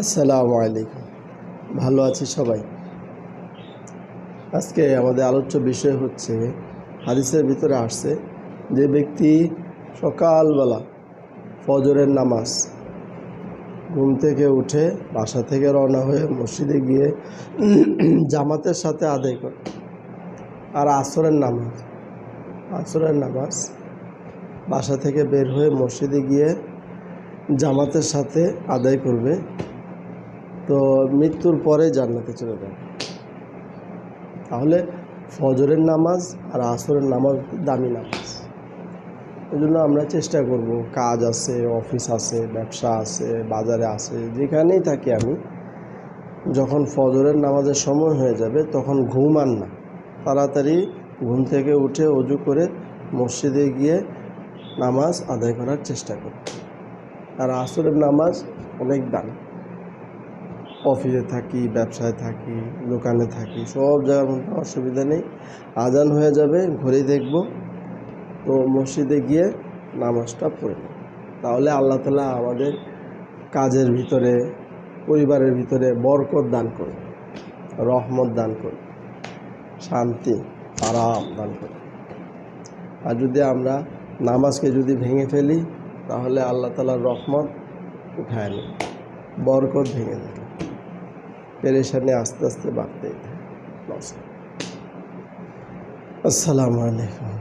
আসসালামু আলাইকুম। ভালো আছি সবাই। আজকে আমাদের আলোচ্য বিষয় হচ্ছে, হাদিসের ভিতরে আসছে যে ব্যক্তি সকালবেলা ফজরের নামাজ ঘুম থেকে উঠে বাসা থেকে রওনা হয়ে মসজিদে গিয়ে জামাতের সাথে আদায় করে, আর আসরের নামাজ বাসা থেকে বের হয়ে মসজিদে গিয়ে জামাতের সাথে আদায় করবে, তো মৃত্যুর পরে জান্নাতে চলে যাবে। তাহলে ফজরের নামাজ আর আসরের নামাজ দামি নামাজ। এই জন্য আমরা চেষ্টা করব, কাজ আছে, অফিস আছে, ব্যবসা আছে, বাজারে আছে, যেখানেই থাকি আমি, যখন ফজরের নামাজের সময় হয়ে যাবে তখন ঘুমান না, তাড়াতাড়ি ঘুম থেকে উঠে অজু করে মসজিদে গিয়ে নামাজ আদায় করার চেষ্টা করব। আর আসরের নামাজ অনেক দামি। অফিসে থাকি, ব্যবসায় থাকি, দোকানে থাকি, সব জায়গার মধ্যে অসুবিধা নেই। আজান হয়ে যাবে, ঘড়ি দেখব, তো মসজিদে গিয়ে নামাজটা পড়ে নেব। তাহলে আল্লাহ তাআলা আমাদের কাজের ভিতরে, পরিবারের ভিতরে বরকত দান করবে, রহমত দান করবে, শান্তি, আরাম দান করবে। আর যদি আমরা নামাজকে যদি ভেঙে ফেলি, তাহলে আল্লাহ তাআলার রহমত উঠায় নেবে, বরকত ভেঙে দেবে, পেরেশানি আস্তে আস্তে বাড়তেই থাকে। আসসালামু আলাইকুম।